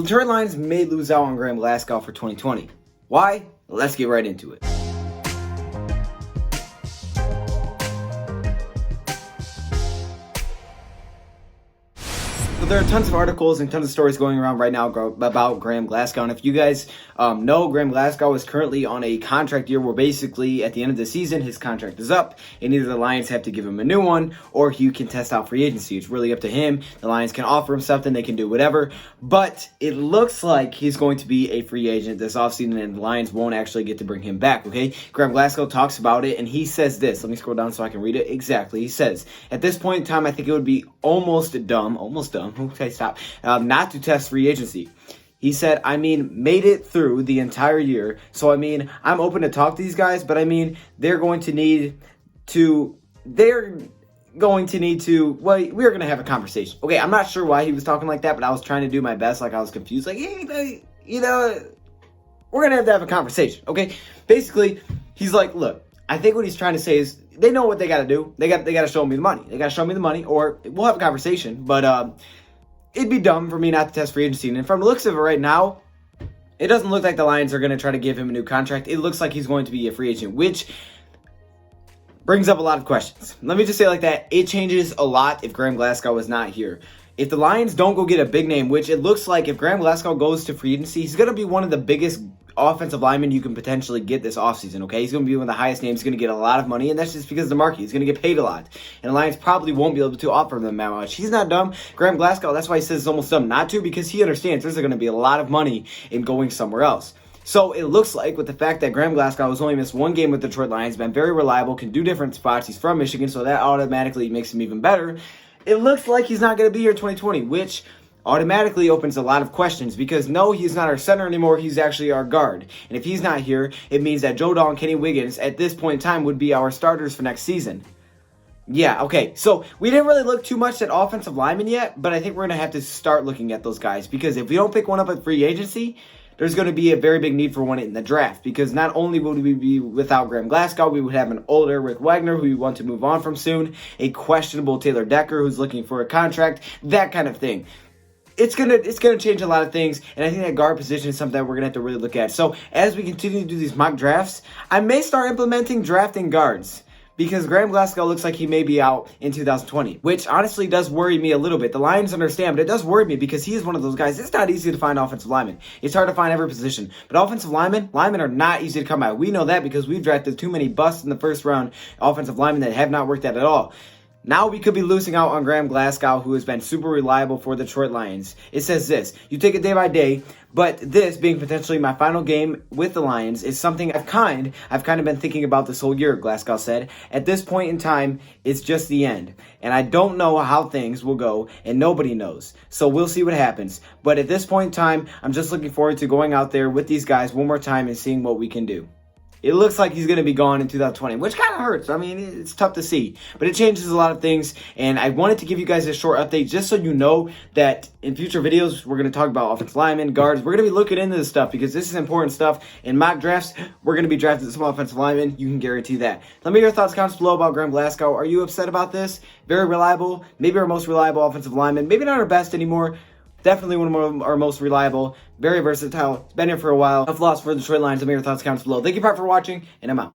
The Detroit Lions may lose out on Graham Glasgow for 2020. Why? Let's get right into it. So there are tons of articles and tons of stories going around right now about Graham Glasgow. And if you guys know, Graham Glasgow is currently on a contract year where basically at the end of the season, his contract is up and either the Lions have to give him a new one or he can test out free agency. It's really up to him. The Lions can offer him something. They can do whatever. But it looks like he's going to be a free agent this offseason and the Lions won't actually get to bring him back, okay? Graham Glasgow talks about it and he says this. Let me scroll down so I can read it exactly. He says, at this point in time, I think it would be almost dumb, okay, stop, not to test free agency. He said, made it through the entire year. So, I'm open to talk to these guys, but they're going to need to, we're going to have a conversation. Okay, I'm not sure why he was talking like that, but I was trying to do my best. Like, I was confused. Like, hey, we're going to have a conversation. Okay, basically, he's like, look, I think what he's trying to say is they know what they got to do. They got to show me the money. They got to show me the money or we'll have a conversation. But it'd be dumb for me not to test free agency. And from the looks of it right now, it doesn't look like the Lions are going to try to give him a new contract. It looks like he's going to be a free agent, which brings up a lot of questions. Let me just say it like that. It changes a lot if Graham Glasgow is not here. If the Lions don't go get a big name, which it looks like if Graham Glasgow goes to free agency, he's going to be one of the biggest offensive linemen you can potentially get this offseason, okay? He's going to be one of the highest names. He's going to get a lot of money, and that's just because of the market. He's going to get paid a lot. And the Lions probably won't be able to offer them that much. He's not dumb. Graham Glasgow, that's why he says it's almost dumb not to, because he understands there's going to be a lot of money in going somewhere else. So it looks like with the fact that Graham Glasgow has only missed one game with the Detroit Lions, been very reliable, can do different spots. He's from Michigan, so that automatically makes him even better. It looks like he's not going to be here in 2020, which automatically opens a lot of questions because no, he's not our center anymore. He's actually our guard. And if he's not here, it means that Joe Dahl and Kenny Wiggins at this point in time would be our starters for next season. Yeah, okay. So we didn't really look too much at offensive linemen yet, but I think we're going to have to start looking at those guys because if we don't pick one up at free agency, there's going to be a very big need for one in the draft because not only would we be without Graham Glasgow, we would have an older Rick Wagner who we want to move on from soon, a questionable Taylor Decker who's looking for a contract, that kind of thing. It's gonna change a lot of things, and I think that guard position is something that we're gonna have to really look at. So as we continue to do these mock drafts, I may start implementing drafting guards because Graham Glasgow looks like he may be out in 2020, which honestly does worry me a little bit. The Lions understand, but it does worry me because he is one of those guys. It's not easy to find offensive linemen. It's hard to find every position, but offensive linemen are not easy to come by. We know that because we've drafted too many busts in the first round offensive linemen that have not worked out at all. Now we could be losing out on Graham Glasgow, who has been super reliable for the Detroit Lions. It says this, you take it day by day, but this being potentially my final game with the Lions is something I've kind of been thinking about this whole year, Glasgow said. At this point in time, it's just the end. And I don't know how things will go, and nobody knows. So we'll see what happens. But at this point in time, I'm just looking forward to going out there with these guys one more time and seeing what we can do. It looks like he's going to be gone in 2020, which kind of hurts. It's tough to see, but it changes a lot of things. And I wanted to give you guys a short update just so you know that in future videos, we're going to talk about offensive linemen, guards. We're going to be looking into this stuff because this is important stuff. In mock drafts, we're going to be drafting some offensive linemen. You can guarantee that. Let me know your thoughts, comments below about Graham Glasgow. Are you upset about this? Very reliable, maybe our most reliable offensive lineman, maybe not our best anymore. Definitely one of our most reliable, very versatile. It's been here for a while. I've lost for the Detroit Lions. Let me know your thoughts, comments below. Thank you for watching, and I'm out.